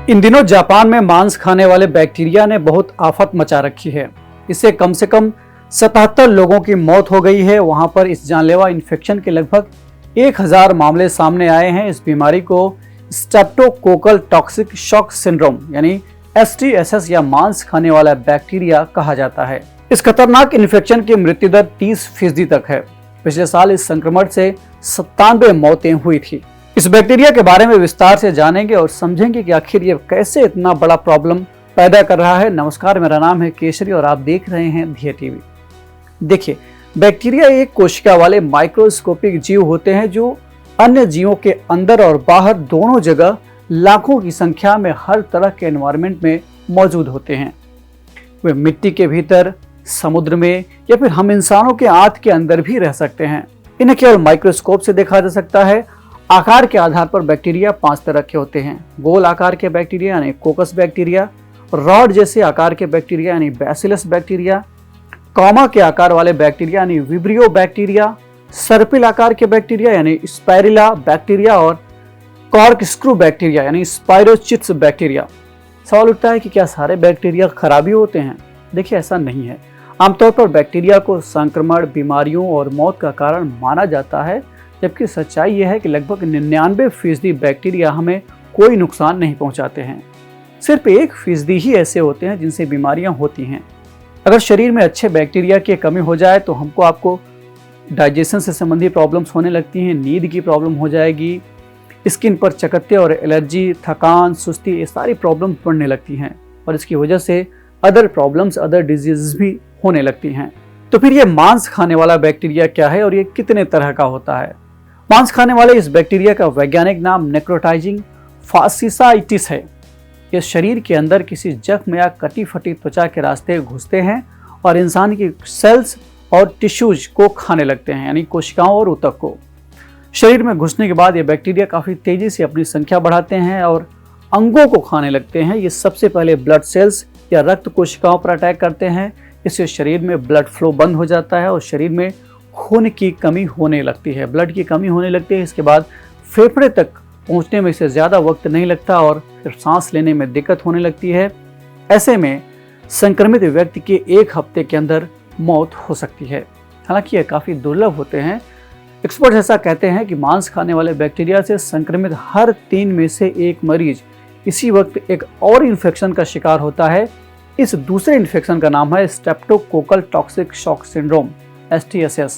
इन दिनों जापान में मांस खाने वाले बैक्टीरिया ने बहुत आफत मचा रखी है। इससे कम से कम 77 लोगों की मौत हो गई है। वहां पर इस जानलेवा इन्फेक्शन के लगभग 1000 मामले सामने आए हैं। इस बीमारी को स्ट्रेप्टोकोकल टॉक्सिक शॉक सिंड्रोम यानी STSS या मांस खाने वाला बैक्टीरिया कहा जाता है। इस खतरनाक इन्फेक्शन की मृत्यु दर 30% तक है। पिछले साल इस संक्रमण से 97 मौतें हुई थी। इस बैक्टीरिया के बारे में विस्तार से जानेंगे और समझेंगे कि आखिर ये कैसे इतना बड़ा प्रॉब्लम पैदा कर रहा है। नमस्कार, मेरा नाम है केशरी और आप देख रहे हैं धिया टीवी। देखिए, बैक्टीरिया एक कोशिका वाले माइक्रोस्कोपिक जीव होते हैं जो अन्य जीवों के अंदर और बाहर दोनों जगह लाखों की संख्या में हर तरह के एनवायरनमेंट में मौजूद होते हैं। वे मिट्टी के भीतर, समुद्र में या फिर हम इंसानों के आंत के अंदर भी रह सकते हैं। इन्हें केवल माइक्रोस्कोप से देखा जा सकता है। आकार के आधार पर बैक्टीरिया 5 तरह के होते हैं। गोल आकार के बैक्टीरिया यानी कोकस बैक्टीरिया, रॉड जैसे आकार के बैक्टीरिया यानी बैसिलस बैक्टीरिया, कॉमा के आकार वाले बैक्टीरिया यानी विब्रियो बैक्टीरिया, सर्पिल आकार के बैक्टीरिया यानी स्पाइरुला बैक्टीरिया और कॉर्कस्क्रू बैक्टीरिया यानी स्पाइरोचिट्स बैक्टीरिया। सवाल उठता है कि क्या सारे बैक्टीरिया खराबी होते हैं? देखिए, ऐसा नहीं है। आमतौर पर बैक्टीरिया को संक्रमण, बीमारियों और मौत का कारण माना जाता है, जबकि सच्चाई यह है कि लगभग 99% बैक्टीरिया हमें कोई नुकसान नहीं पहुंचाते हैं। सिर्फ 1% ही ऐसे होते हैं जिनसे बीमारियां होती हैं। अगर शरीर में अच्छे बैक्टीरिया की कमी हो जाए तो आपको डाइजेशन से संबंधित प्रॉब्लम्स होने लगती हैं, नींद की प्रॉब्लम हो जाएगी, स्किन पर चकत्ते और एलर्जी, थकान, सुस्ती, ये सारी प्रॉब्लम्स बढ़ने लगती हैं और इसकी वजह से अदर प्रॉब्लम्स, अदर डिजीज भी होने लगती हैं। तो फिर ये मांस खाने वाला बैक्टीरिया क्या है और ये कितने तरह का होता है? मांस खाने वाले इस बैक्टीरिया का वैज्ञानिक नाम नेक्रोटाइजिंग फास्सिसाइटिस है। ये शरीर के अंदर किसी जख्म या कटी फटी त्वचा के रास्ते घुसते हैं और इंसान की सेल्स और टिश्यूज को खाने लगते हैं, यानी कोशिकाओं और ऊतक को। शरीर में घुसने के बाद ये बैक्टीरिया काफ़ी तेजी से अपनी संख्या बढ़ाते हैं और अंगों को खाने लगते हैं। ये सबसे पहले ब्लड सेल्स या रक्त कोशिकाओं पर अटैक करते हैं। इससे शरीर में ब्लड फ्लो बंद हो जाता है और शरीर में खून की कमी होने लगती है, ब्लड की कमी होने लगती है। इसके बाद फेफड़े तक पहुंचने में से ज़्यादा वक्त नहीं लगता और फिर सांस लेने में दिक्कत होने लगती है। ऐसे में संक्रमित व्यक्ति के 1 हफ्ते के अंदर मौत हो सकती है। हालांकि ये काफ़ी दुर्लभ होते हैं। एक्सपर्ट ऐसा कहते हैं कि मांस खाने वाले बैक्टीरिया से संक्रमित हर 3 में से 1 मरीज इसी वक्त एक और इन्फेक्शन का शिकार होता है। इस दूसरे इन्फेक्शन का नाम है streptococcal toxic shock syndrome STSS।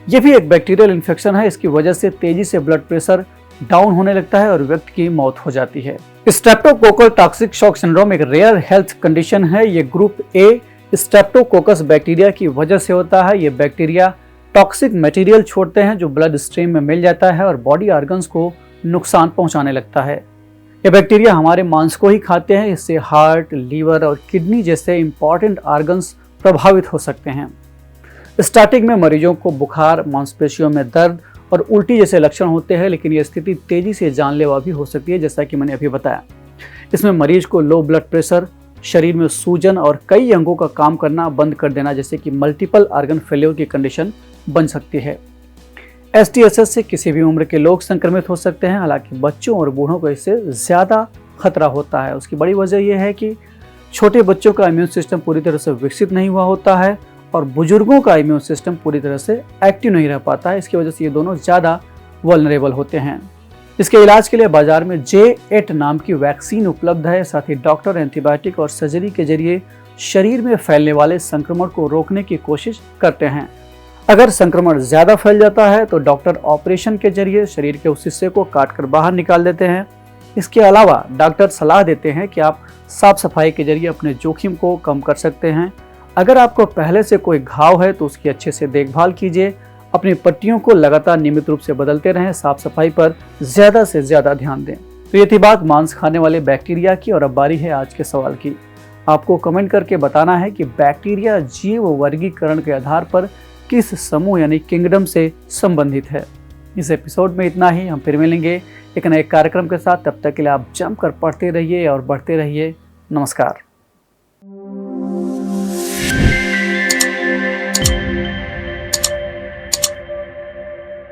यह भी एक बैक्टीरियल इन्फेक्शन है। इसकी वजह से तेजी से ब्लड प्रेशर डाउन होने लगता है और व्यक्ति की मौत हो जाती है। स्ट्रेप्टोकोकल टॉक्सिक शॉक सिंड्रोम एक रेयर हेल्थ कंडीशन है। ये ग्रुप A स्ट्रेप्टोकोकस बैक्टीरिया की वजह से होता है। ये बैक्टीरिया टॉक्सिक मटेरियल छोड़ते हैं जो ब्लड स्ट्रीम में मिल जाता है और बॉडी ऑर्गन्स को नुकसान पहुंचाने लगता है। ये बैक्टीरिया हमारे मांस को ही खाते हैं। इससे हार्ट, लीवर और किडनी जैसे इंपॉर्टेंट ऑर्गन्स प्रभावित हो सकते हैं। स्टार्टिंग में मरीजों को बुखार, मांसपेशियों में दर्द और उल्टी जैसे लक्षण होते हैं, लेकिन यह स्थिति तेजी से जानलेवा भी हो सकती है, जैसा कि मैंने अभी बताया। इसमें मरीज को लो ब्लड प्रेशर, शरीर में सूजन और कई अंगों का काम करना बंद कर देना, जैसे कि मल्टीपल ऑर्गन फेल्योर की कंडीशन बन सकती है। STSS से किसी भी उम्र के लोग संक्रमित हो सकते हैं। हालांकि बच्चों और बूढ़ों को इससे ज़्यादा खतरा होता है। उसकी बड़ी वजह यह है कि छोटे बच्चों का इम्यून सिस्टम पूरी तरह से विकसित नहीं हुआ होता है और बुजुर्गों का इम्यून सिस्टम पूरी तरह से एक्टिव नहीं रह पाता है। इसकी वजह से ये दोनों ज़्यादा वल्नरेबल होते हैं। इसके इलाज के लिए बाजार में J8 नाम की वैक्सीन उपलब्ध है। साथ ही डॉक्टर एंटीबायोटिक और सर्जरी के जरिए शरीर में फैलने वाले संक्रमण को रोकने की कोशिश करते हैं। अगर संक्रमण ज़्यादा फैल जाता है तो डॉक्टर ऑपरेशन के जरिए शरीर के उस हिस्से को काटकर बाहर निकाल देते हैं। इसके अलावा डॉक्टर सलाह देते हैं कि आप साफ सफाई के जरिए अपने जोखिम को कम कर सकते हैं। अगर आपको पहले से कोई घाव है तो उसकी अच्छे से देखभाल कीजिए। अपनी पट्टियों को लगातार नियमित रूप से बदलते रहें। साफ सफाई पर ज़्यादा से ज़्यादा ध्यान दें। तो ये थी बात मांस खाने वाले बैक्टीरिया की और अब बारी है आज के सवाल की। आपको कमेंट करके बताना है कि बैक्टीरिया जीव वर्गीकरण के आधार पर किस समूह यानी किंगडम से संबंधित है। इस एपिसोड में इतना ही। हम फिर मिलेंगे एक नए कार्यक्रम के साथ। तब तक के लिए आप जमकर पढ़ते रहिए और बढ़ते रहिए। नमस्कार।